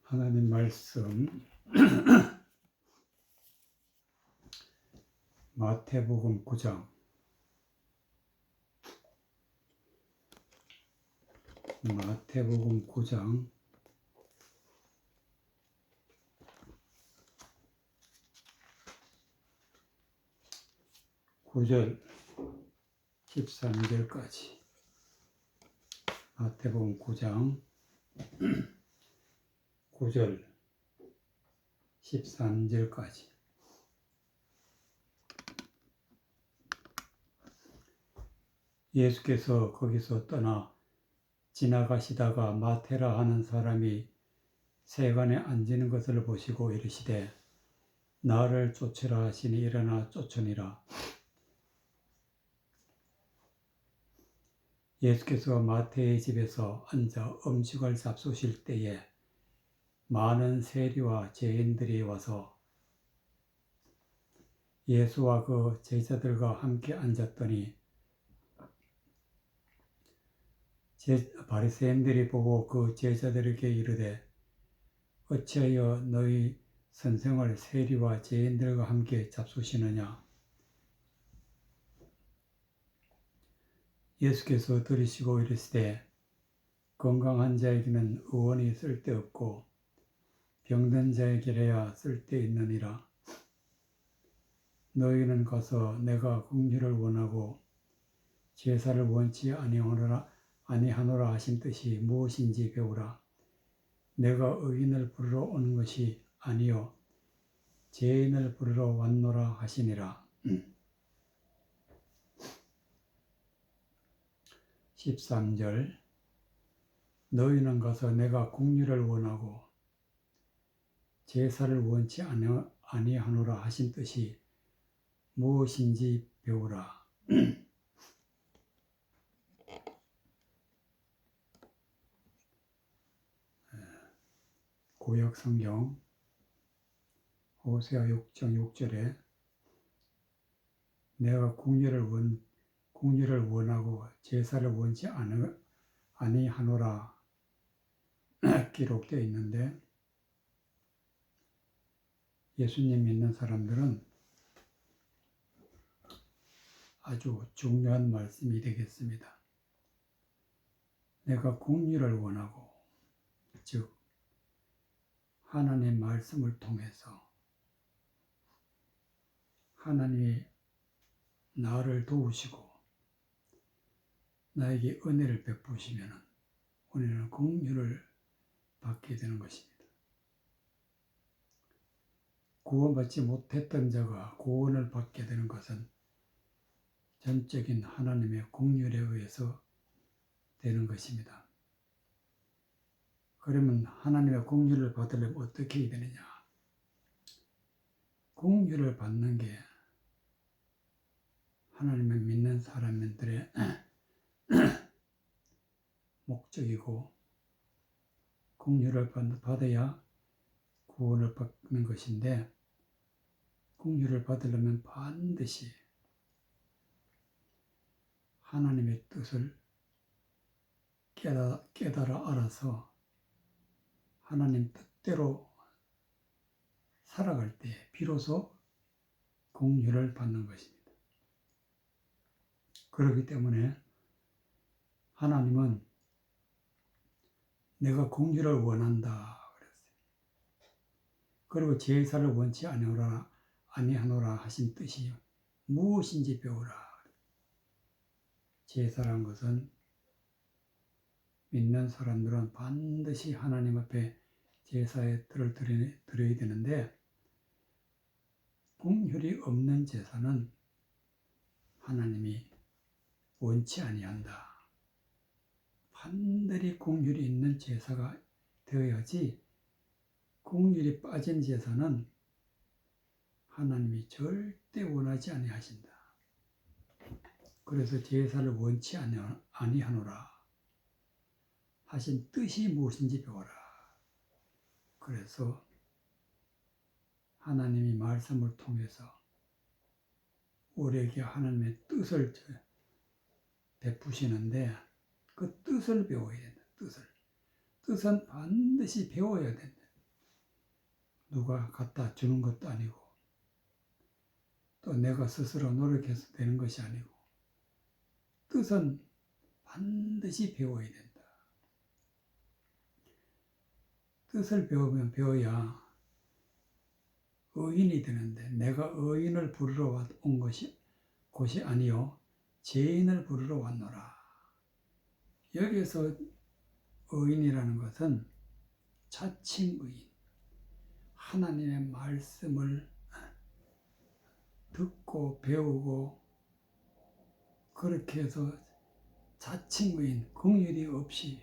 하나님 말씀 마태복음 9장 마태복음 9장 9절 13절까지 마태복음 9장 9절 13절까지 예수께서 거기서 떠나 지나가시다가 마태라 하는 사람이 세간에 앉은 것을 보시고 이르시되 나를 쫓으라 하시니 일어나 쫓으니라. 예수께서 마태의 집에서 앉아 음식을 잡수실 때에 많은 세리와 죄인들이 와서 예수와 그 제자들과 함께 앉았더니 바리새인들이 보고 그 제자들에게 이르되 어찌하여 너희 선생을 세리와 죄인들과 함께 잡수시느냐. 예수께서 들으시고 이르시되 건강한 자에게는 의원이 쓸데없고 병든 자에게라야 쓸데있느니라. 너희는 가서 내가 긍휼을 원하고 제사를 원치 아니하노라 하신 뜻이 무엇인지 배우라. 내가 의인을 부르러 오는 것이 아니요 죄인을 부르러 왔노라 하시니라. 13절 너희는 가서 내가 긍휼을 원하고 제사를 원치 아니하노라 하신 뜻이 무엇인지 배우라. 구약 성경 호세아 6장 6절에 내가 긍휼을 원하고 제사를 원치 아니하노라 기록되어 있는데 예수님 믿는 사람들은 아주 중요한 말씀이 되겠습니다. 내가 긍휼을 원하고 즉 하나님의 말씀을 통해서 하나님이 나를 도우시고 나에게 은혜를 베푸시면 우리는 긍휼을 받게 되는 것입니다. 구원받지 못했던 자가 구원을 받게 되는 것은 전적인 하나님의 긍휼에 의해서 되는 것입니다. 그러면 하나님의 긍휼을 받으려면 어떻게 해야 되느냐? 긍휼을 받는 게 하나님을 믿는 사람들의 목적이고 긍휼을 받아야 구원을 받는 것인데 긍휼을 받으려면 반드시 하나님의 뜻을 깨달아 알아서 하나님 뜻대로 살아갈 때 비로소 긍휼을 받는 것입니다. 그렇기 때문에 하나님은 내가 긍휼을 원한다 그랬어요. 그리고 제사를 원치 아니하노라 하신 뜻이 무엇인지 배우라. 제사란 것은 믿는 사람들은 반드시 하나님 앞에 제사의 뜰을 드려야 되는데 긍휼이 없는 제사는 하나님이 원치 아니한다. 반드시 긍휼이 있는 제사가 되어야지, 긍휼이 빠진 제사는 하나님이 절대 원하지 아니하신다. 그래서 제사를 원치 아니하노라 하신 뜻이 무엇인지 배워라. 그래서 하나님이 말씀을 통해서 우리에게 하나님의 뜻을 베푸시는데, 그 뜻을 배워야 된다. 뜻은 반드시 배워야 된다. 누가 갖다 주는 것도 아니고, 또 내가 스스로 노력해서 되는 것이 아니고, 뜻은 반드시 배워야 된다. 뜻을 배워야 의인이 되는데, 내가 의인을 부르러 온 곳이 아니요 죄인을 부르러 왔노라. 여기서 의인이라는 것은 자칭 의인, 하나님의 말씀을 듣고 배우고 그렇게 해서 자칭 의인, 긍휼이 없이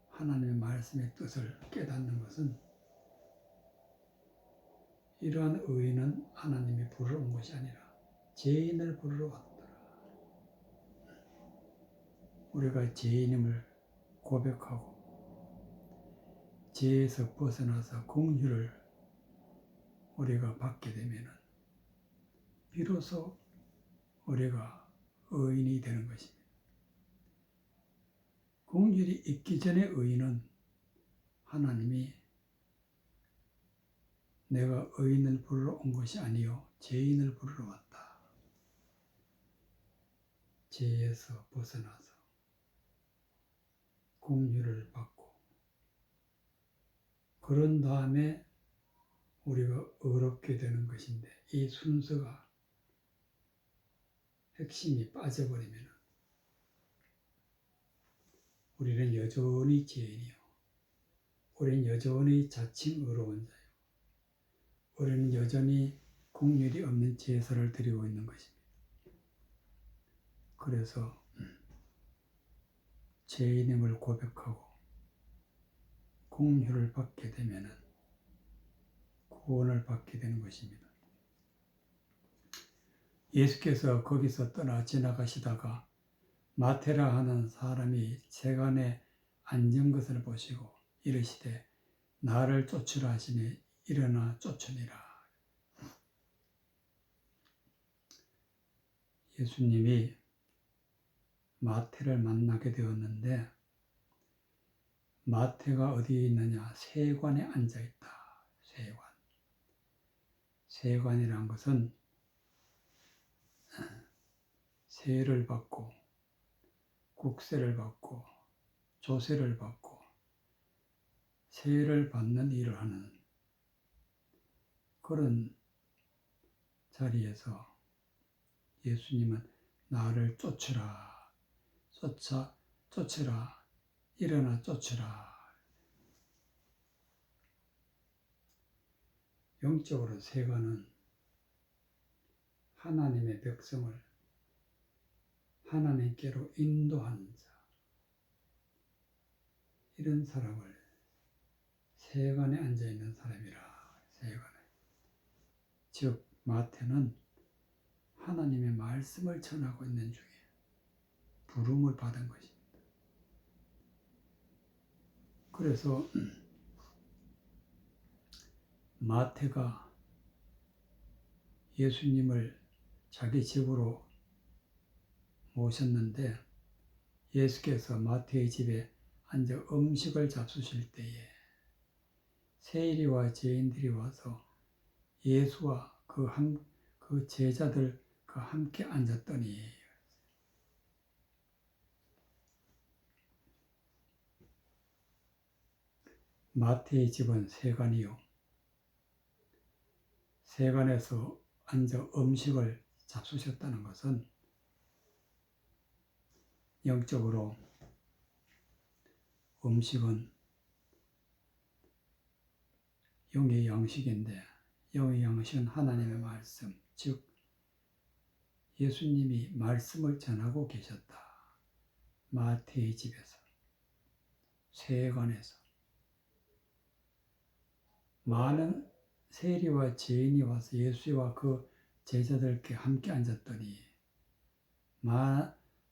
하나님의 말씀의 뜻을 깨닫는 것은, 이러한 의인은 하나님이 부르러 온 것이 아니라 죄인을 부르러 왔더라. 우리가 죄인임을 고백하고 죄에서 벗어나서 긍휼을 우리가 받게 되면 비로소 우리가 의인이 되는 것입니다. 긍휼이 있기 전에 의인은 하나님이 내가 의인을 부르러 온 것이 아니요 죄인을 부르러 왔다. 죄에서 벗어나서 긍휼을 받고, 그런 다음에 우리가 의롭게 되는 것인데, 이 순서가 핵심이 빠져버리면 우리는 여전히 죄인이요, 우리는 여전히 자칭 의로운 자요, 우리는 여전히 긍휼이 없는 제사를 드리고 있는 것입니다. 그래서 죄인임을 고백하고 긍휼을 받게 되면 구원을 받게 되는 것입니다. 예수께서 거기서 떠나 지나가시다가 마태라 하는 사람이 세간에 앉은 것을 보시고 이르시되 나를 쫓으라 하시니 일어나 쫓으니라. 예수님이 마태를 만나게 되었는데, 마태가 어디에 있느냐? 세관에 앉아 있다. 세관이란 것은 세를 받고 국세를 받고 조세를 받고 세를 받는 일을 하는 그런 자리에서 예수님은 나를 쫓으라, 쫓으라, 일어나 쫓으라. 영적으로 세관은 하나님의 백성을 하나님께로 인도하는 자, 이런 사람을 세관에 앉아있는 사람이라. 세관에. 즉 마태는 하나님의 말씀을 전하고 있는 중에 부름을 받은 것입니다. 그래서 마태가 예수님을 자기 집으로 모셨는데, 예수께서 마태의 집에 앉아 음식을 잡수실 때에 세리와 죄인들이 와서 예수와 그 제자들과 함께 앉았더니, 마태의 집은 세관이요, 세관에서 앉아 음식을 잡수셨다는 것은 영적으로 음식은 영의 양식인데, 영의 양식은 하나님의 말씀, 즉 예수님이 말씀을 전하고 계셨다. 마태의 집에서, 세관에서 많은 세리와 죄인이 와서 예수와 그 제자들께 함께 앉았더니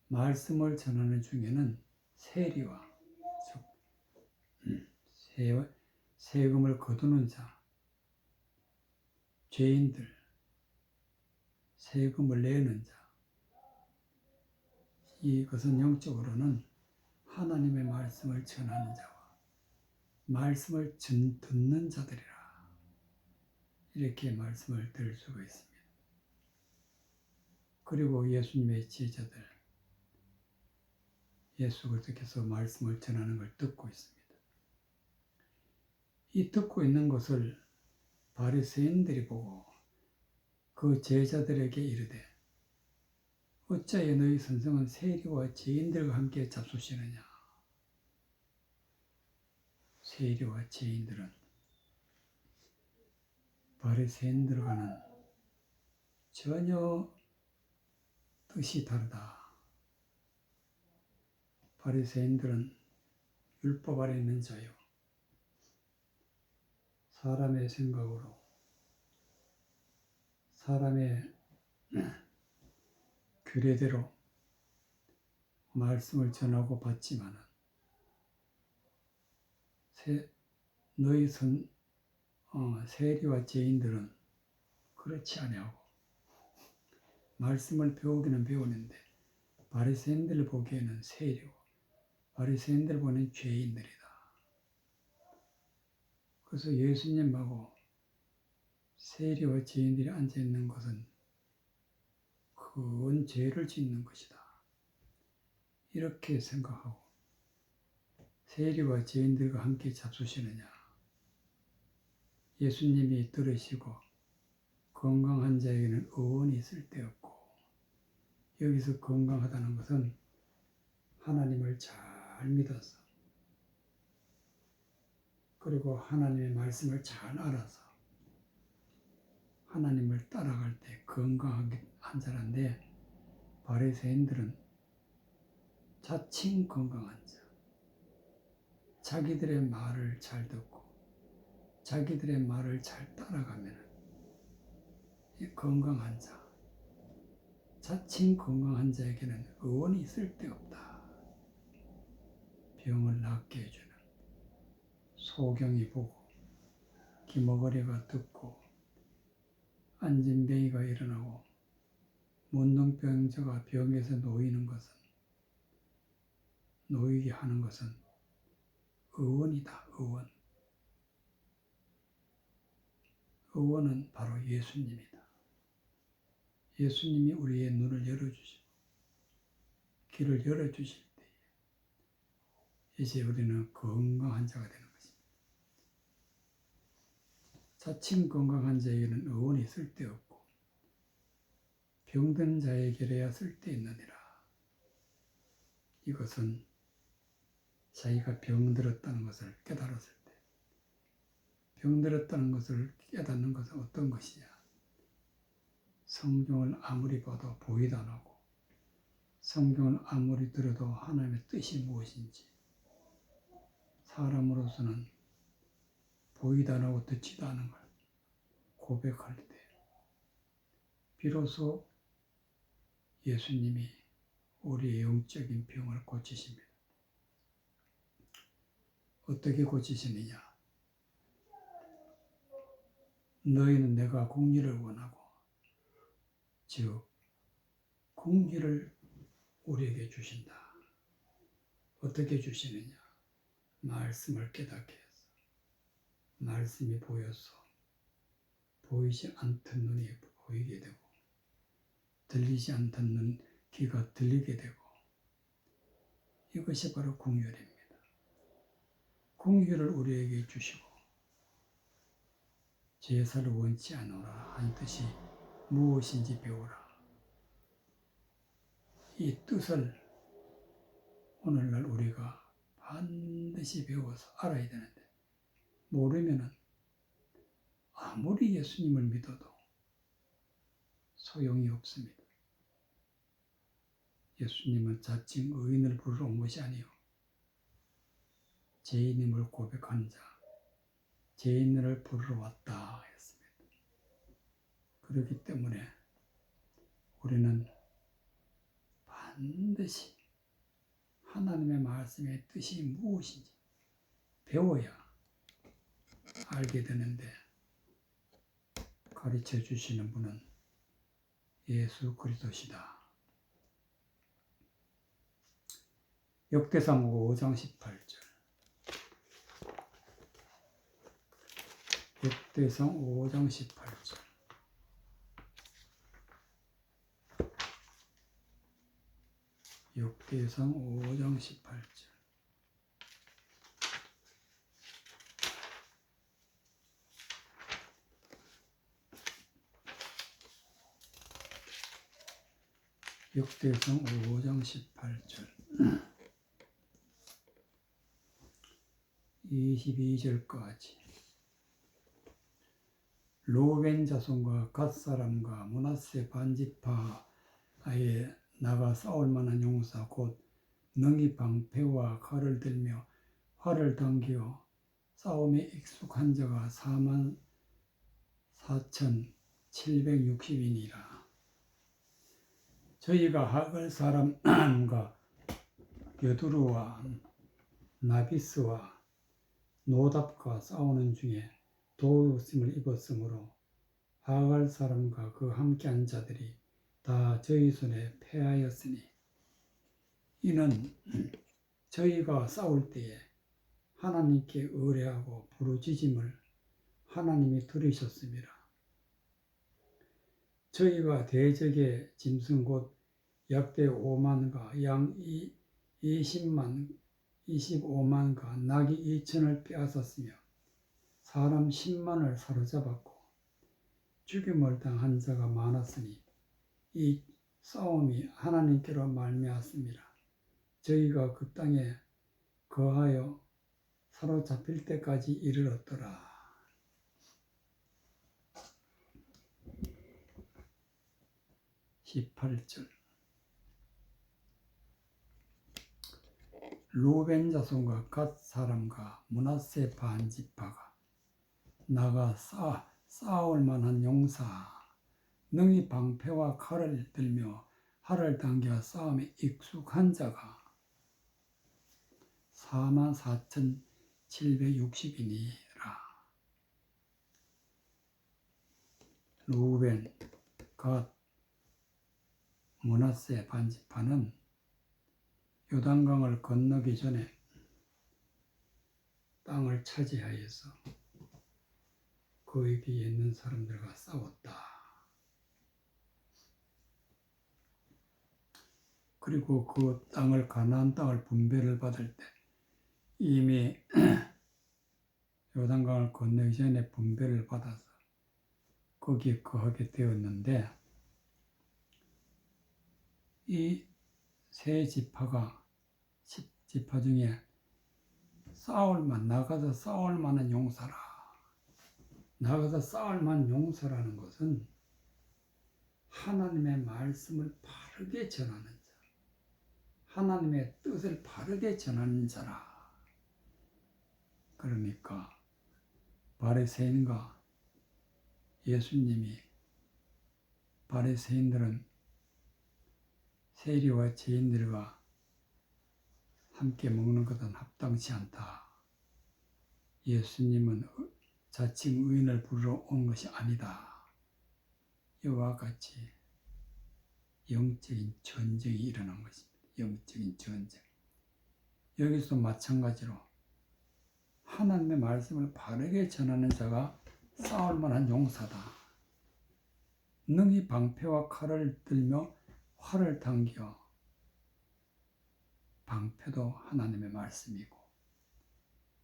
말씀을 전하는 중에는 세리와 세금을 거두는 자, 죄인들, 세금을 내는 자, 이것은 영적으로는 하나님의 말씀을 전하는 자와 말씀을 듣는 자들이라, 이렇게 말씀을 들을 수가 있습니다. 그리고 예수님의 제자들, 예수 그리스도께서 말씀을 전하는 걸 듣고 있습니다. 이 듣고 있는 것을 바리새인들이 보고 그 제자들에게 이르되 어찌하여 너희 선생은 세리와 죄인들과 함께 잡수시느냐. 세리와 죄인들은 바리새인들과는 전혀 뜻이 다르다. 바리새인들은 율법 아래 있는 자요, 사람의 생각으로, 사람의 규례대로 말씀을 전하고 받지만은 너희 세리와 죄인들은 그렇지 아니하고 말씀을 배우기는 배우는데 바리새인들을 보기에는 세리고 바리새인들 보는 죄인들이다. 그래서 예수님하고 세리와 죄인들이 앉아 있는 것은 큰 죄를 짓는 것이다, 이렇게 생각하고 세리와 죄인들과 함께 잡수시느냐. 예수님이 들으시고 건강한 자에게는 의원이 쓸데없고, 여기서 건강하다는 것은 하나님을 잘 믿어서 그리고 하나님의 말씀을 잘 알아서 하나님을 따라갈 때 건강한 자란데, 바리새인들은 자칭 건강한 자, 자기들의 말을 잘 듣고 자기들의 말을 잘 따라가면 건강한 자, 자칭 건강한 자에게는 의원이 쓸데없다. 병을 낫게 해주는 소경이 보고 기머거리가 듣고 안진뱅이가 일어나고 문둥병자가 병에서 놓이게 하는 것은 의원이다. 의원. 의원은 바로 예수님이다. 예수님이 우리의 눈을 열어주시고 길을 열어주실 때 이제 우리는 건강한 자가 되는 것입니다. 자칭 건강한 자에게는 의원이 쓸데없고 병든 자에게야 쓸데있느니라. 이것은 자기가 병들었다는 것을 깨달았을 때, 병들었다는 것을 깨닫는 것은 어떤 것이냐. 성경을 아무리 봐도 보이도 안 하고 성경을 아무리 들어도 하나님의 뜻이 무엇인지 사람으로서는 보이도 안 하고 듣지도 않은 걸 고백할 때 비로소 예수님이 우리의 영적인 병을 고치십니다. 어떻게 고치시느냐. 너희는 내가 공의를 원하고, 즉 공의를 우리에게 주신다. 어떻게 주시느냐. 말씀을 깨닫게 해서 말씀이 보여서 보이지 않던 눈이 보이게 되고 들리지 않던 귀가 들리게 되고, 이것이 바로 공의입니다. 공의를 우리에게 주시고 제사를 원치 않노라 한 뜻이 무엇인지 배우라. 이 뜻을 오늘날 우리가 반드시 배워서 알아야 되는데, 모르면은 아무리 예수님을 믿어도 소용이 없습니다. 예수님은 자칭 의인을 부르러 온 것이 아니요 죄인임을 고백한 자, 죄인을 부르러 왔다 했습니다. 그렇기 때문에 우리는 반드시 하나님의 말씀의 뜻이 무엇인지 배워야 알게 되는데, 가르쳐 주시는 분은 예수 그리스도시다. 역대상 5장 18절. 역대상 5장 18절. 역대상 5장 18절. 역대상 5장 18절. 22절까지. 로벤 자손과 갓 사람과 므낫세 반지파에 나가 싸울 만한 용사 곧 능히 방패와 칼을 들며 활을 당겨 싸움에 익숙한 자가 44,760이니라. 저희가 하글 사람과 여두루와 나비스와 노답과 싸우는 중에 도우심을 입었으므로 하갈 사람과 그 함께한 자들이 다 저희 손에 패하였으니, 이는 저희가 싸울 때에 하나님께 의뢰하고 부르짖음을 하나님이 들으셨습니다. 저희가 대적의 짐승 곧 약대 5만과 양 25만과 나귀 2천을 빼앗았으며 사람 10만을 사로잡았고 죽임을 당한 자가 많았으니 이 싸움이 하나님께로 말미암았습니다. 저희가 그 땅에 거하여 사로잡힐 때까지 이르렀더라. 18절. 루벤 자손과 갓 사람과 므낫세 반지파가 나가 싸울 만한 용사, 능히 방패와 칼을 들며 활을 당겨 싸움에 익숙한 자가 44,760이니라. 루벤, 갓, 므낫세 반지파는 요단강을 건너기 전에 땅을 차지하여서 거기에 있는 사람들과 싸웠다. 그리고 그 땅을, 가나안 땅을 분배를 받을 때 이미 요단강을 건너기 전에 분배를 받아서 거기에 거하게 되었는데, 이 세 지파가 10지파 중에 나가서 싸울 만한 용사라. 나가서 싸울 만한 용사라는 것은 하나님의 말씀을 바르게 전하는 자, 하나님의 뜻을 바르게 전하는 자라. 그러니까 바리새인과 예수님이, 바리새인들은 세리와 죄인들과 함께 먹는 것은 합당치 않다. 예수님은 자칭 의인을 부르러 온 것이 아니다. 이와 같이 영적인 전쟁이 일어난 것입니다. 영적인 전쟁. 여기서 마찬가지로 하나님의 말씀을 바르게 전하는 자가 싸울 만한 용사다. 능히 방패와 칼을 들며 활을 당겨, 방패도 하나님의 말씀이고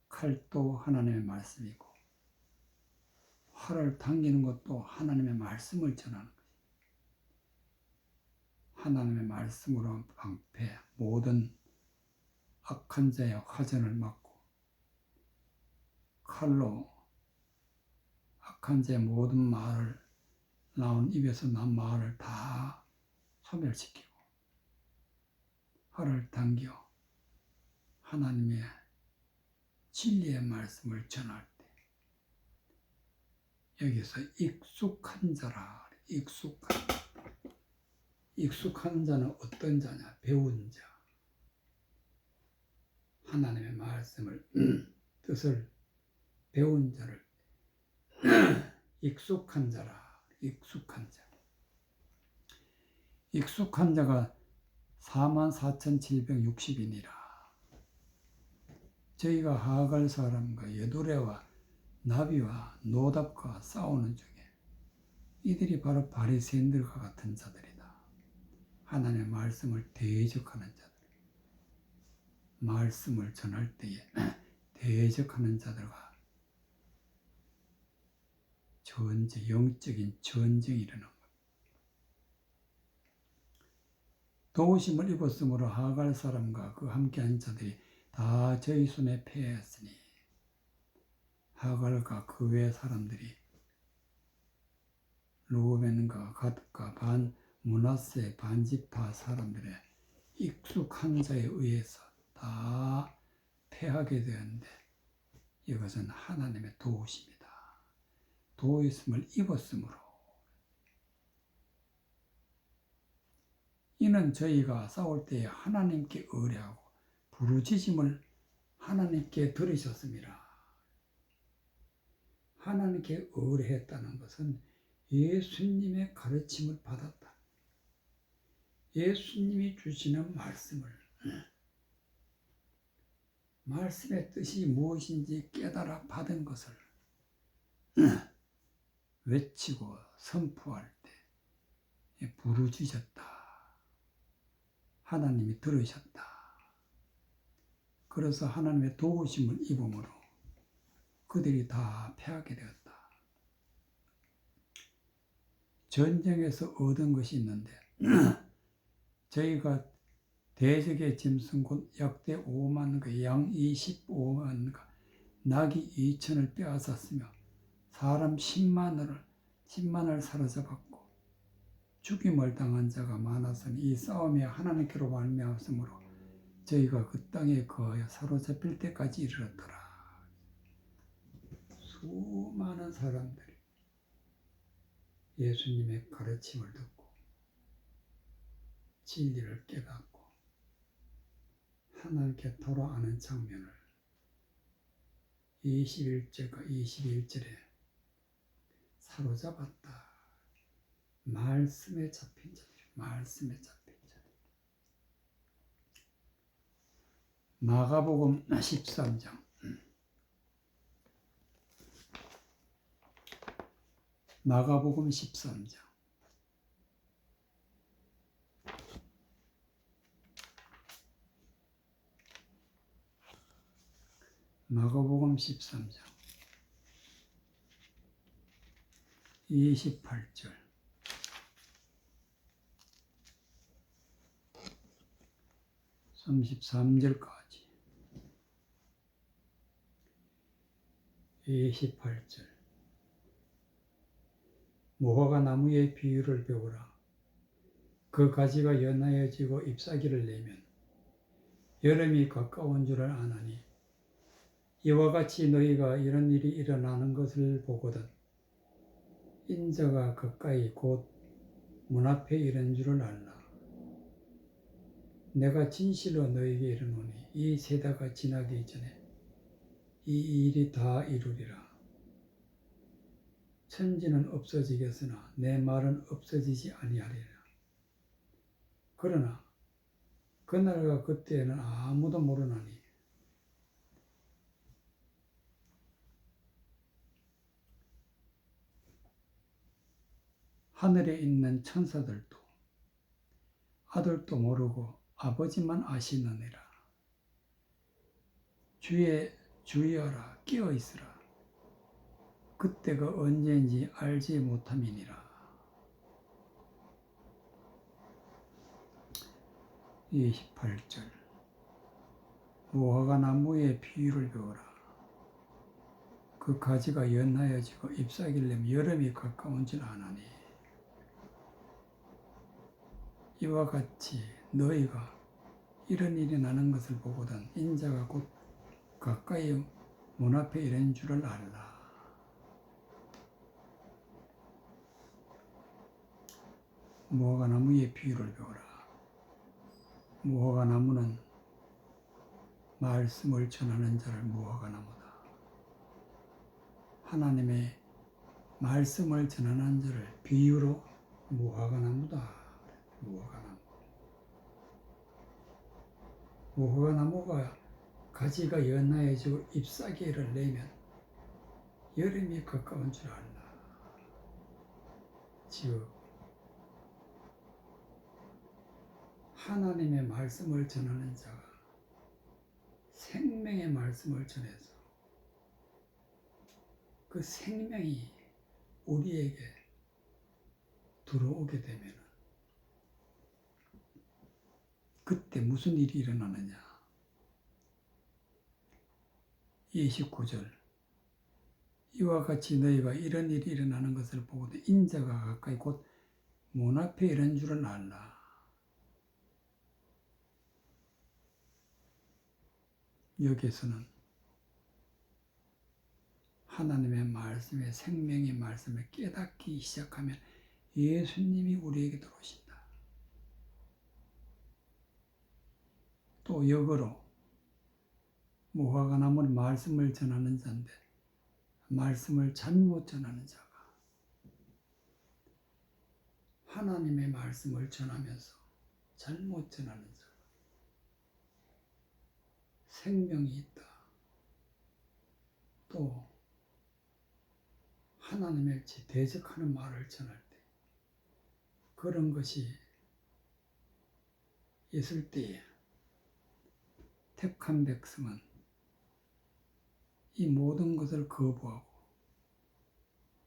칼도 하나님의 말씀이고 활을 당기는 것도 하나님의 말씀을 전하는 것입니다. 하나님의 말씀으로 방패, 모든 악한 자의 화전을 막고 칼로 악한 자의 모든 말을, 나온 입에서 난 말을 다 소멸시키고 팔을 당겨 하나님의 진리의 말씀을 전할 때 여기서 익숙한 자라. 익숙한 자는 어떤 자냐? 배운 자. 하나님의 말씀을 뜻을 배운 자를 익숙한 자라. 익숙한 자. 익숙한 자가 44,760인이라. 저희가 하갈 사람과 여도레와 나비와 노답과 싸우는 중에 이들이 바로 바리새인들과 같은 자들이다. 하나님의 말씀을 대적하는 자들. 말씀을 전할 때에 대적하는 자들과 영적인 전쟁이 일어난 것. 도우심을 입었으므로 하갈 사람과 그 함께한 자들이 다 저희 손에 패했으니 하갈과 그 외 사람들이 루벤과 갓과 므낫세 반지파 사람들의 익숙한 자에 의해서 다 패하게 되었는데 이것은 하나님의 도우심이다. 도우심을 입었으므로. 이는 저희가 싸울 때에 하나님께 의뢰하고 부르짖음을 하나님께 들으셨습니다. 하나님께 의뢰했다는 것은 예수님의 가르침을 받았다. 예수님이 주시는 말씀의 뜻이 무엇인지 깨달아 받은 것을 외치고 선포할 때 부르짖었다. 하나님이 들으셨다. 그래서 하나님의 도우심을 입음으로 그들이 다 패하게 되었다. 전쟁에서 얻은 것이 있는데 저희가 대적의 짐승 곧 약대 5만과 양 25만과 낙이 2천을 빼앗았으며 사람 10만을 사로잡았고 죽임을 당한 자가 많았으니 이 싸움이 하나님께로 말미암았으므로 저희가 그 땅에 거하여 사로잡힐 때까지 이르렀더라. 수많은 사람들이 예수님의 가르침을 듣고 진리를 깨닫고 하나님께 돌아가는 장면을 21절과 21절에 사로잡았다. 말씀에 잡힌 자들, 말씀에 잡힌 자들. 마가복음 13장. 마가복음 13장. 마가복음 13장 28절 33절까지 28절 무화과 나무의 비유를 배우라. 그 가지가 연하여지고 잎사귀를 내면 여름이 가까운 줄을 아나니 이와 같이 너희가 이런 일이 일어나는 것을 보거든 인자가 가까이 곧 문 앞에 이른 줄을 알라. 내가 진실로 너희에게 이르노니 이 세대가 지나기 전에 이 일이 다 이루리라. 천지는 없어지겠으나 내 말은 없어지지 아니하리라. 그러나 그날과 그때에는 아무도 모르나니 하늘에 있는 천사들도 아들도 모르고 아버지만 아시느니라. 주의하라 깨어 있으라. 그때가 언제인지 알지 못함이니라. 28절 무화과 나무의 비유를 배우라. 그 가지가 연하여지고 잎사귀를 내면 여름이 가까운 줄 아나니 이와 같이 너희가 이런 일이 나는 것을 보거든 인자가 곧 가까이 문 앞에 이른 줄을 알라. 무화과 나무의 비유를 배우라. 무화과 나무는 말씀을 전하는 자를 무화과 나무다. 하나님의 말씀을 전하는 자를 비유로 무화과 나무다. 무화과 나무. 무화과 나무가 가지가 연하여지고 잎사귀를 내면 여름이 가까운 줄 알라. 즉 하나님의 말씀을 전하는 자가 생명의 말씀을 전해서 그 생명이 우리에게 들어오게 되면 그때 무슨 일이 일어나느냐. 29절 이와 같이 너희가 이런 일이 일어나는 것을 보고도 인자가 가까이 곧 문 앞에 이른 줄을 알라. 여기에서는 하나님의 말씀에 생명의 말씀을 깨닫기 시작하면 예수님이 우리에게 들어오신다. 또 역으로 무화과 나무는 말씀을 전하는 자인데 말씀을 잘못 전하는 자가 하나님의 말씀을 전하면서 잘못 전하는 자가 생명이 있다. 또 하나님의 대적하는 말을 전할 때 그런 것이 있을 때에 택한 백성은 이 모든 것을 거부하고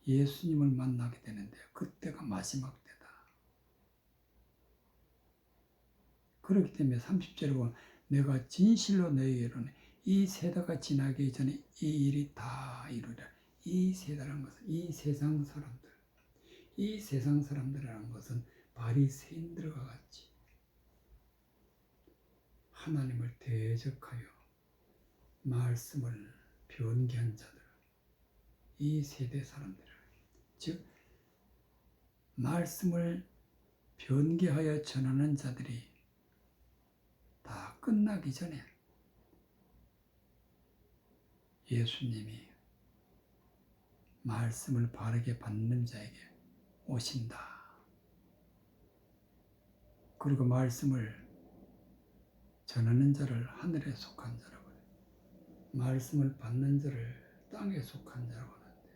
예수님을 만나게 되는데 그때가 마지막 때다. 그렇기 때문에 30절에 보면 내가 진실로 너희에게 이르노니 이 세대가 지나기 전에 이 일이 다 이루리라. 이 세대라는 것은 이 세상 사람들, 이 세상 사람들이라는 것은 바리새인들과 같이 하나님을 대적하여 말씀을 변개한 자들, 이 세대 사람들, 즉 말씀을 변개하여 전하는 자들이 다 끝나기 전에 예수님이 말씀을 바르게 받는 자에게 오신다. 그리고 말씀을 전하는 자를 하늘에 속한 자라고 해요. 말씀을 받는 자를 땅에 속한 자라고 하는데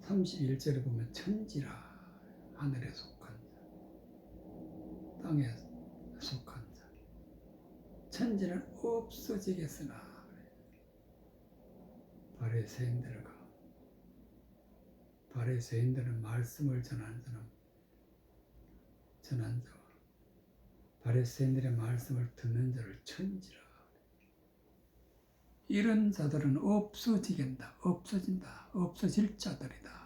31절에 보면 천지라 하늘에 속한 자, 땅에 속한 자. 천지는 없어지겠으나 바리새인들은 말씀을 전하는 자와 바리새인들의 말씀을 듣는 자를 천지라. 이런 자들은 없어진다. 없어질 자들이다.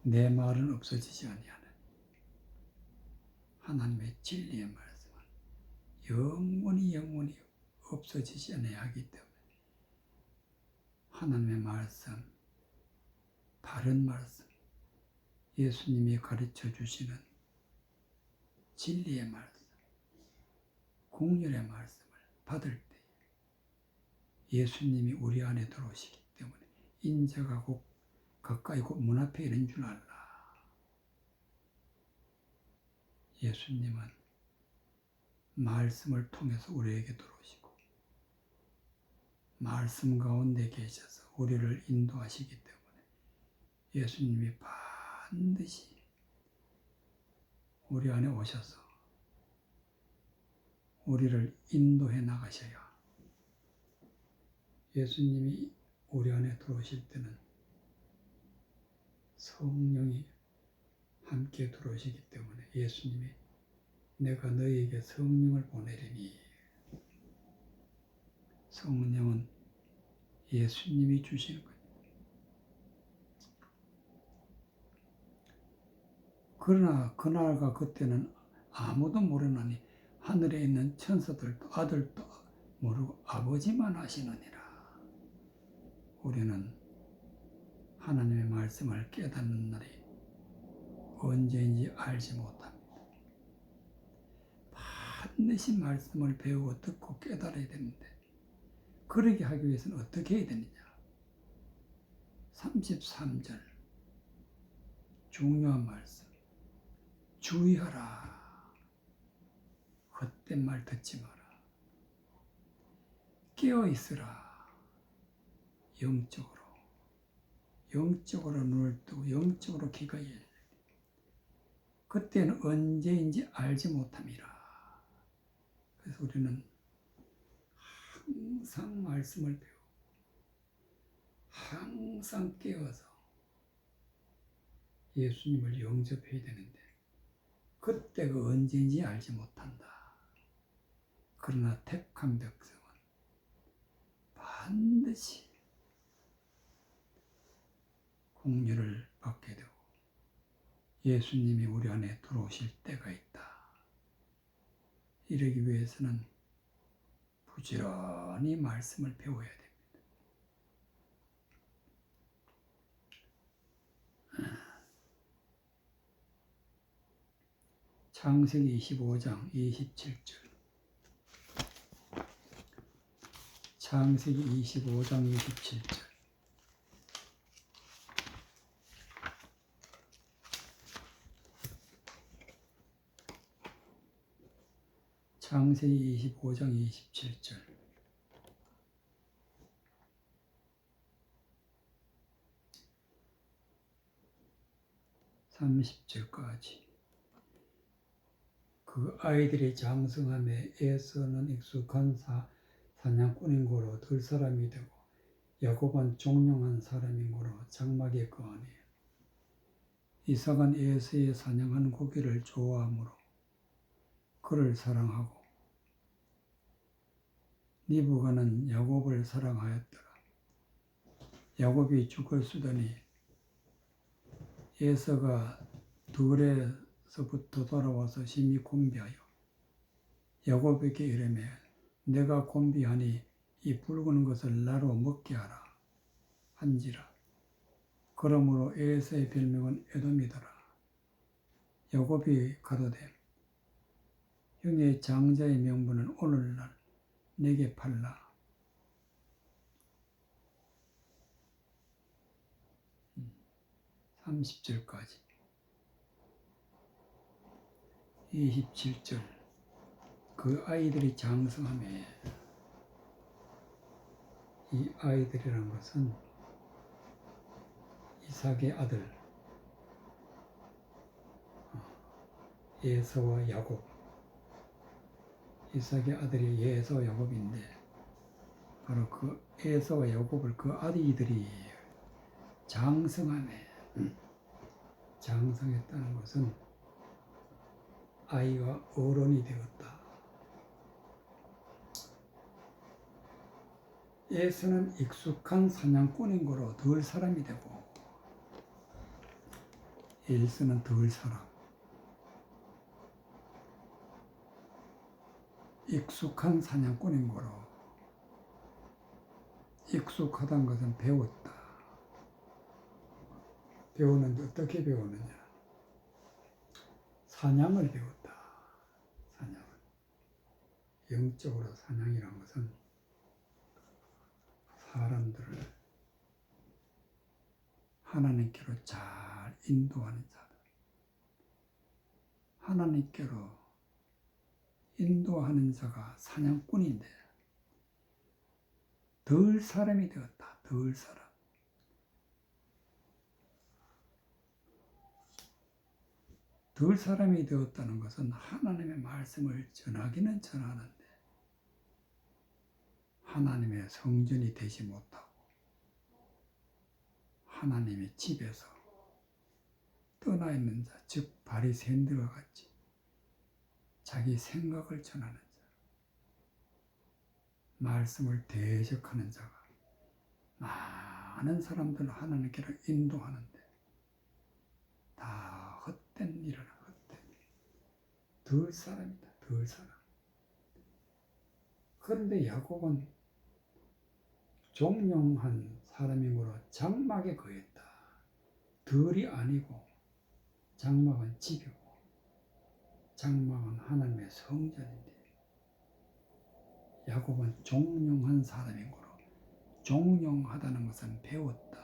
내 말은 없어지지 아니하는 하나님의 진리의 말씀은 영원히 없어지지 아니하기 때문에 하나님의 말씀, 바른 말씀, 예수님이 가르쳐 주시는 진리의 말씀, 공율의 말씀을 받을 때 예수님이 우리 안에 들어오시기 때문에 인자가 곧 가까이 곧 문 앞에 이른 줄 알라. 예수님은 말씀을 통해서 우리에게 들어오시고 말씀 가운데 계셔서 우리를 인도하시기 때문에 예수님이 반드시 우리 안에 오셔서 우리를 인도해 나가셔야 예수님이 우리 안에 들어오실 때는 성령이 함께 들어오시기 때문에 예수님이 내가 너희에게 성령을 보내리니 성령은 예수님이 주시는 거예요. 그러나 그날과 그때는 아무도 모르나니 하늘에 있는 천사들도 아들도 모르고 아버지만 아시느니라. 우리는 하나님의 말씀을 깨닫는 날이 언제인지 알지 못합니다. 반드시 말씀을 배우고 듣고 깨달아야 되는데 그러게 하기 위해서는 어떻게 해야 되느냐. 33절 중요한 말씀. 주의하라. 헛된 말 듣지 마라. 깨어있으라. 영적으로 눈을 뜨고 영적으로 귀가 열려. 그때는 언제인지 알지 못함이라. 그래서 우리는 항상 말씀을 배우고 항상 깨어서 예수님을 영접해야 되는데 그때가 언제인지 알지 못한다. 그러나 택한 백성은 반드시 공유를 받게 되고 예수님이 우리 안에 들어오실 때가 있다. 이러기 위해서는 부지런히 말씀을 배워야 됩니다. 창세기 25장 27절. 창세기 25장 27절. 창세기 25장 27절. 30절까지. 그 아이들이 장성함에 에서는 익숙한 사냥꾼인 고로 들 사람이 되고 야곱은 종용한 사람인 고로 장막에 거하니 이삭은 에서의 사냥한 고기를 좋아하므로 그를 사랑하고 리브가는 야곱을 사랑하였더라. 야곱이 죽었으더니 에서가 들에서부터 돌아와서 심히 곤비하여 야곱에게 이르매 내가 곤비하니 이 붉은 것을 나로 먹게 하라 한지라. 그러므로 에서의 별명은 에돔이더라. 야곱이 가로되 형의 장자의 명분은 오늘날 내게 팔라. 30절까지. 27절. 그 아이들이 장성함에, 이 아이들이란 것은 이삭의 아들 에서와 야곱, 이삭의 아들이 에서와 야곱인데 바로 그 에서와 야곱을 그 아이들이 장성함에, 장성했다는 것은 아이가 어른이 되었다. 에서는 익숙한 사냥꾼인 거로 덜 사람이 되고 에서는 덜 사람. 익숙한 사냥꾼인 거로, 익숙하다는 것은 배웠다. 배우는데 어떻게 배우느냐? 사냥을 배웠다. 사냥을. 영적으로 사냥이란 것은 사람들을 하나님께로 잘 인도하는 자들. 하나님께로 인도하는 자가 사냥꾼인데 덜 사람이 되었다. 덜 사람. 덜 사람이 되었다는 것은 하나님의 말씀을 전하기는 전하는데 하나님의 성전이 되지 못하고 하나님의 집에서 떠나 있는 자, 즉 바리새인들과 같이 자기 생각을 전하는 자, 말씀을 대적하는 자가 많은 사람들을 하나님께로 인도하는데 다 헛된 일을 헛된 일. 덜 사람이다. 덜 사람. 그런데 야곱은 종용한 사람이므로 장막에 거했다. 덜이 아니고 장막은 집이고 장막은 하나님의 성전인데 야곱은 종용한 사람이므로 종용하다는 것은 배웠다.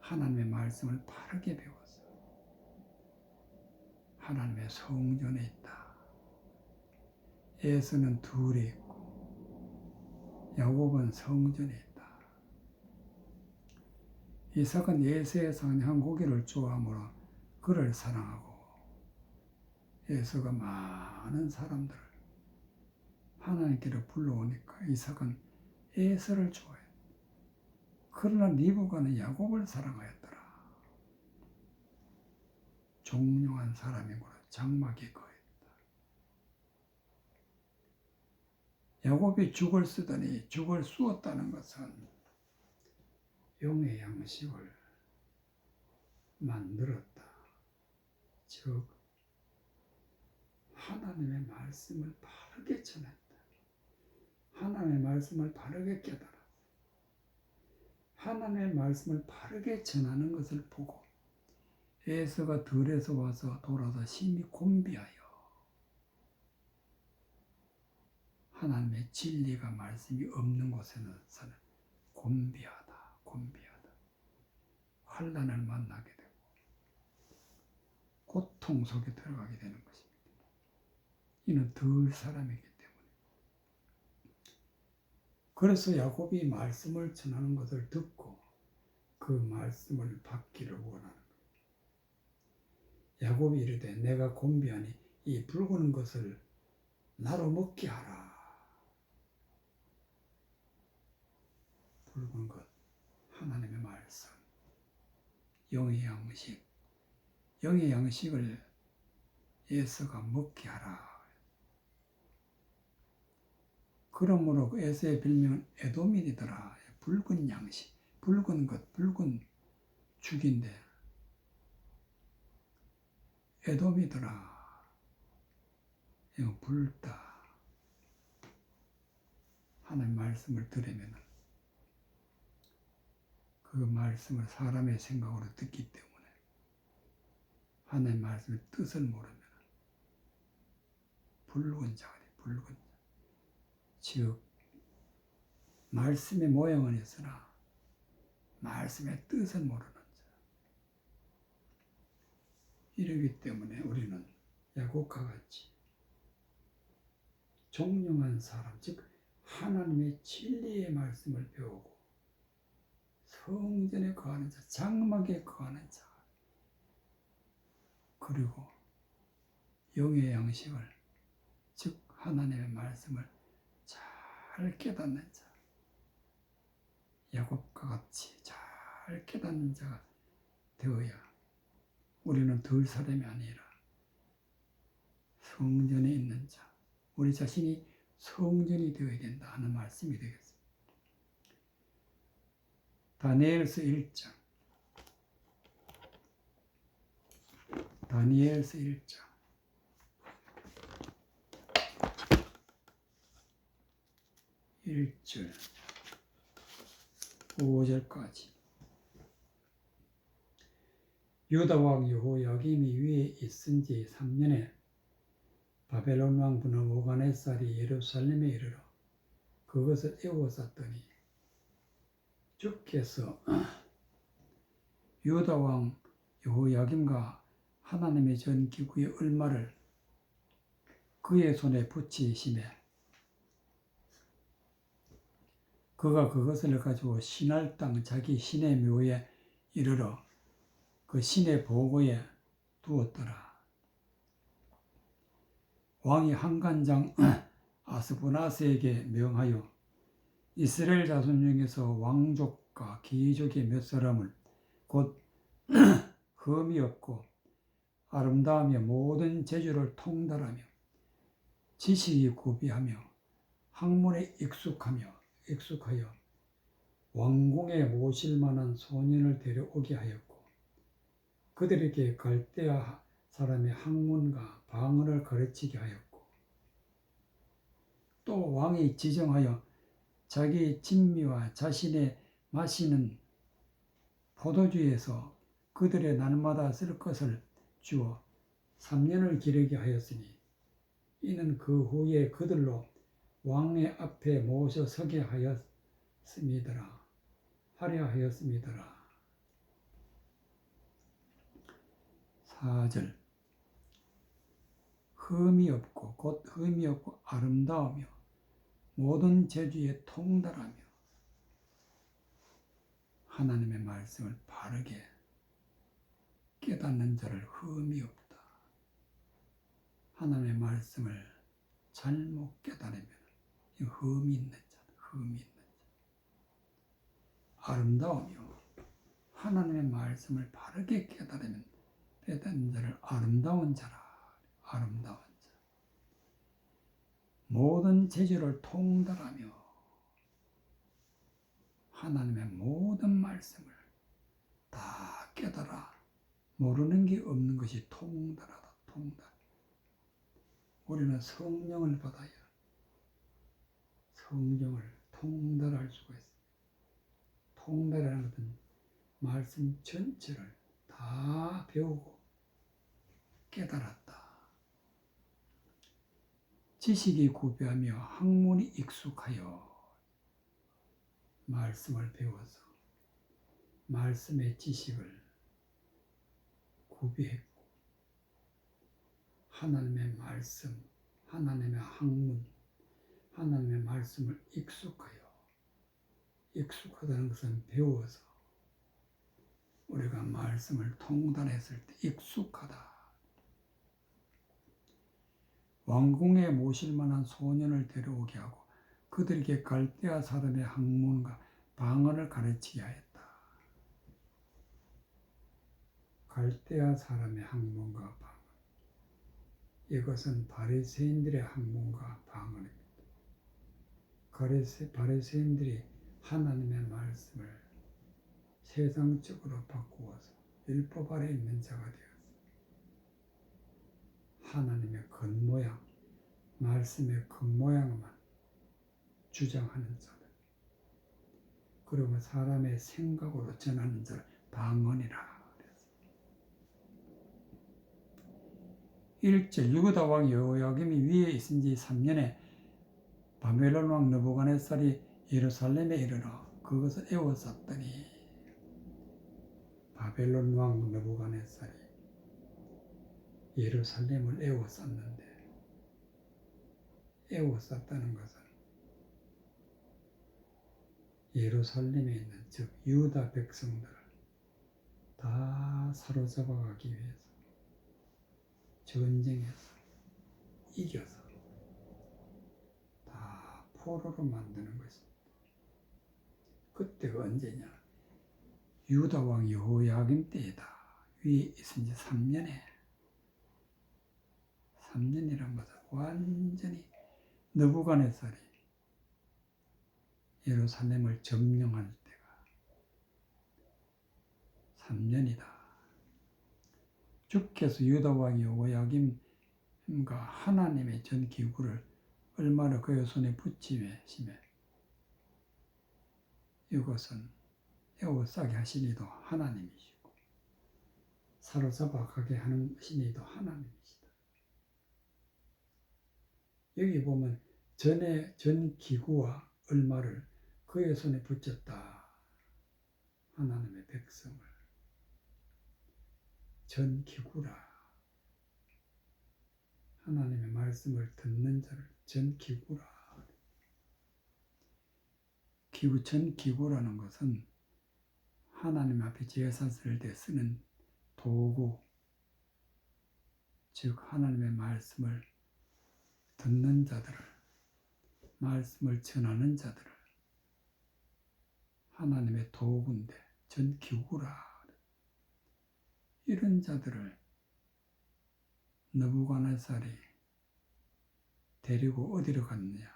하나님의 말씀을 바르게 배웠어. 하나님의 성전에 있다. 에서는 둘에 있고 야곱은 성전에 있다. 이삭은 에서에서 한 고기를 좋아하므로 그를 사랑하고 에서가 많은 사람들을 하나님께로 불러오니까 이삭은 에서를 좋아해. 그러나 리브가는 야곱을 사랑하였더라. 종용한 사람이므로 장막에 거했다. 야곱이 죽을 쓰더니 죽을 쑤었다는 것은 용의 양식을 만들었다. 즉 하나님의 말씀을 바르게 전했다. 하나님의 말씀을 바르게 깨달았다. 하나님의 말씀을 바르게 전하는 것을 보고 에서가 들에서 와서 돌아서 심히 곤비하여 하나님의 진리가 말씀이 없는 곳에서는 곤비하다. 환난을 만나게 되고 고통 속에 들어가게 되는 것입니다. 이는 덜 사람이기 때문에. 그래서 야곱이 말씀을 전하는 것을 듣고 그 말씀을 받기를 원하는 거예요. 야곱이 이르되 내가 곤비하니 이 붉은 것을 나로 먹게 하라. 붉은 것, 하나님의 말씀, 영의 양식, 영의 양식을 에서가 먹게 하라. 그러므로 에서의 별명은 에돔이더라. 붉은 양식, 붉은 것, 붉은 죽인데 에돔이더라. 이거 붉다. 하나님 말씀을 들으면 그 말씀을 사람의 생각으로 듣기 때문에 하나님 말씀의 뜻을 모르면 붉은 자가 돼. 붉은 자. 즉 말씀의 모양은 있으나 말씀의 뜻은 모르는 자. 이러기 때문에 우리는 야곱과 같이 종용한 사람, 즉 하나님의 진리의 말씀을 배우고 성전에 거하는 자, 장막에 거하는 자, 그리고 영의 양식을, 즉 하나님의 말씀을 잘 깨닫는 자, 야곱과 같이 잘 깨닫는 자가 되어야 우리는 덜 사람이 아니라 성전에 있는 자, 우리 자신이 성전이 되어야 된다 하는 말씀이 되겠습니다. 다니엘서 1장. 다니엘서 1장. 1절 5절까지. 유다 왕 여호야김이 위에 있은 지 3년에 바벨론 왕 느부갓네살이 예루살렘에 이르러 그것을 에워쌌더니 주께서 유다 왕 여호야김과 하나님의 전기구의 얼마를 그의 손에 붙이심에 그가 그것을 가지고 신할 땅 자기 신의 묘에 이르러 그 신의 보고에 두었더라. 왕이 한간장 아스부나스에게 명하여 이스라엘 자손 중에서 왕족과 귀족의 몇 사람을 곧 흠이 없고 아름다우며 모든 재주를 통달하며 지식이 구비하며 학문에 익숙하여 왕궁에 모실 만한 소년을 데려오게 하였고 그들에게 갈대아 사람의 학문과 방언을 가르치게 하였고 또 왕이 지정하여 자기 진미와 자신의 마시는 포도주에서 그들의 날마다 쓸 것을 주어 3년을 기르게 하였으니 이는 그 후에 그들로 왕의 앞에 모셔 서게 하였음이더라. 하려 하였음이더라. 4절 흠이 없고 곧 흠이 없고 아름다우며 모든 재주에 통달하며 하나님의 말씀을 바르게 깨닫는 자를 흠이 없다. 하나님의 말씀을 잘못 깨달으면 흠이 있는 자다. 흠이 있는 자. 아름다우며 하나님의 말씀을 바르게 깨달으면 깨닫는 자를 아름다운 자라. 아름다운 자. 모든 재주를 통달하며 하나님의 모든 말씀을 다 깨달아 모르는 게 없는 것이 통달하다. 통달. 우리는 성령을 받아야 성경을 통달할 수가 있습니다. 통달하는 것은 말씀 전체를 다 배우고 깨달았다. 지식이 구비하며 학문이 익숙하여 말씀을 배워서 말씀의 지식을 구비했고 하나님의 말씀, 하나님의 학문, 하나님의 말씀을 익숙하다는 것은 배워서 우리가 말씀을 통달했을 때 익숙하다. 왕궁에 모실 만한 소년을 데려오게 하고 그들에게 갈대아 사람의 학문과 방언을 가르치게 하였다. 갈대아 사람의 학문과 방언. 이것은 바리새인들의 학문과 방언입니다. 바리새인들이 하나님의 말씀을 세상적으로 바꾸어서 율법 아래 있는 자가 되었습니다. 하나님의 겉모양, 말씀의 겉모양만 주장하는 자들. 그리고 사람의 생각으로 전하는 자를 방언이라 그랬습니다. 1절 유다 왕 여호야김이 위에 있은 지 3년에 바벨론 왕 느부갓네살이 예루살렘에 이르러 그것을 에워쌌더니 바벨론 왕 느부갓네살이 예루살렘을 에워쌌는데 에워쌌다는 것은 예루살렘에 있는 즉 유다 백성들을 다 사로잡아가기 위해서 전쟁에서 이겨서 다 포로로 만드는 것입니다. 그때가 언제냐? 유다 왕 여호야김 때이다. 위에 있은 지 3년이란 것은 완전히 느부갓네살이 예루살렘을 점령할 때가 3년이다. 주께서 유다 왕 여호야김과 하나님의 전 기구를 얼마나 그의 손에 붙이심에 이것은 에워싸게 하신 이도 하나님이시고 사로잡아 가게 하신 이도 하나님이시다. 여기 보면 전 기구와 얼마를 그의 손에 붙였다. 하나님의 백성을 전 기구라. 하나님의 말씀을 듣는 자를 전 기구라. 전 기구라는 것은 하나님 앞에 제사 쓸 때 쓰는 도구, 즉 하나님의 말씀을 듣는 자들을, 말씀을 전하는 자들을 하나님의 도구인데 전 기구라. 이런 자들을 느부갓네살이 데리고 어디로 갔느냐?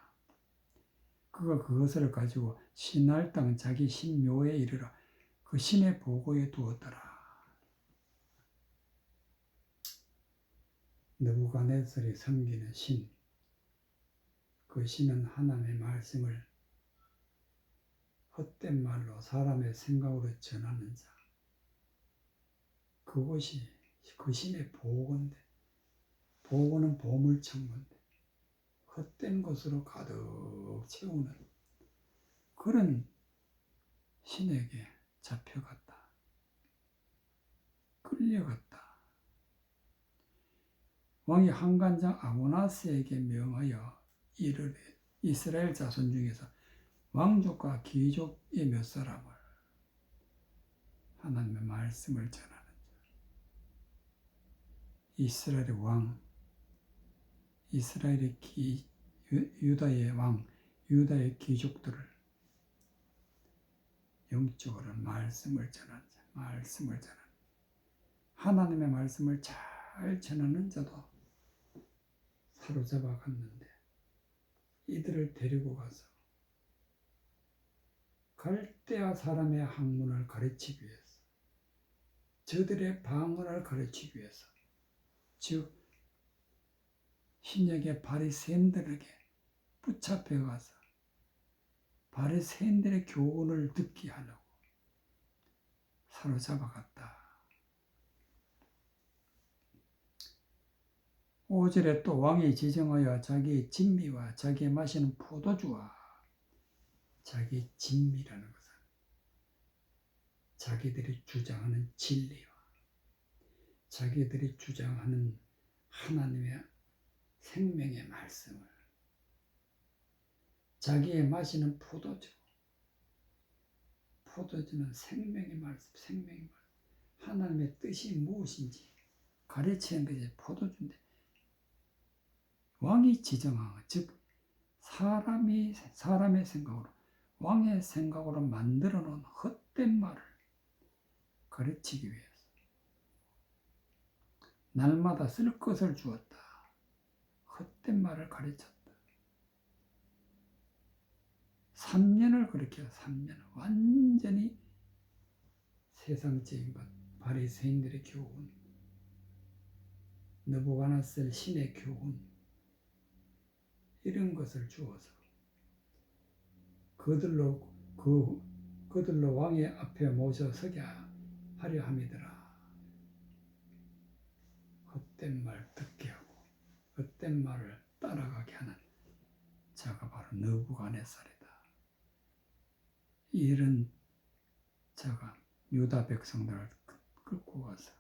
그가 그것을 가지고 신할 땅 자기 신묘에 이르러 그 신의 보고에 두었더라. 느부갓네살이 섬기는 신, 그 신은 하나님의 말씀을 헛된 말로 사람의 생각으로 전하는 자, 그것이 그 신의 보고인데, 보고는 보물창고인데 헛된 것으로 가득 채우는 그런 신에게 잡혀갔다. 끌려갔다. 왕이 한간장 아고나스에게 명하여 이르되 이스라엘 자손 중에서 왕족과 귀족의 몇 사람을 하나님의 말씀을 전하는 자, 이스라엘의 왕, 이스라엘의 유다의 왕, 유다의 귀족들을 영적으로 말씀을 전하는 자, 말씀을 전하는 하나님의 말씀을 잘 전하는 자도 사로잡아 갔는데 이들을 데리고 가서 갈대아 사람의 학문을 가르치기 위해서, 저들의 방언을 가르치기 위해서, 즉 신약의 바리새인들에게 붙잡혀 가서 바리새인들의 교훈을 듣게 하려고 사로잡아 갔다. 5절에 또 왕이 지정하여 자기의 진미와 자기의 마시는 포도주와, 자기의 진미라는 것은 자기들이 주장하는 진리와 자기들이 주장하는 하나님의 생명의 말씀을, 자기의 마시는 포도주, 포도주는 생명의 말씀, 생명의 말씀, 하나님의 뜻이 무엇인지 가르치는 것이 포도주인데, 왕이 지정한 것, 즉 사람의 생각으로, 왕의 생각으로 만들어 놓은 헛된 말을 가르치기 위해서 날마다 쓸 것을 주었다. 헛된 말을 가르쳤다. 3년을 그렇게 해요. 3년 완전히 세상적인 것, 바리새인들의 교훈, 느부갓네살 신의 교훈, 이런 것을 주어서 그들로 왕의 앞에 모셔 서게 하려 함이더라. 헛된 말 듣게 하고 헛된 말을 따라가게 하는 자가 바로 느부갓네살이다. 이런 자가 유다 백성들을 끌고 가서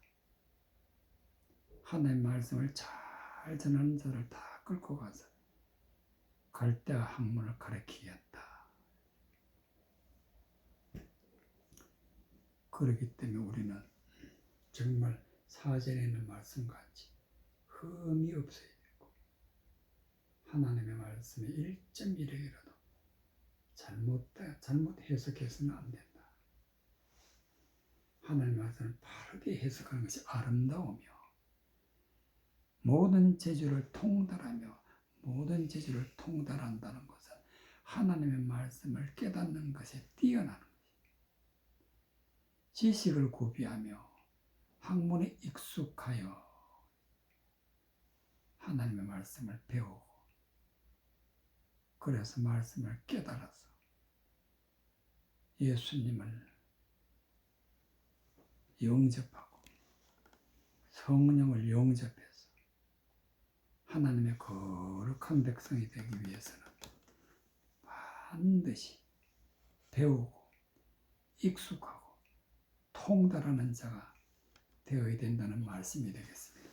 하나님의 말씀을 잘 전하는 자를 다 끌고 가서 갈대아 학문을 가르치게 했다. 그렇기 때문에 우리는 정말 사전에 있는 말씀같이 흠이 없어야 되고, 하나님의 말씀에 1.1억이라도 잘못 해석해서는 안 된다. 하나님의 말씀을 바르게 해석하는 것이 아름다우며, 모든 재주를 통달하며, 모든 재주를 통달한다는 것은 하나님의 말씀을 깨닫는 것에 뛰어나는 것이, 지식을 구비하며 학문에 익숙하여 하나님의 말씀을 배우고, 그래서 말씀을 깨달아서 예수님을 영접하고 성령을 영접해서 하나님의 거룩한 백성이 되기 위해서는 반드시 배우고 익숙하고 통달하는 자가 되어야 된다는 말씀이 되겠습니다.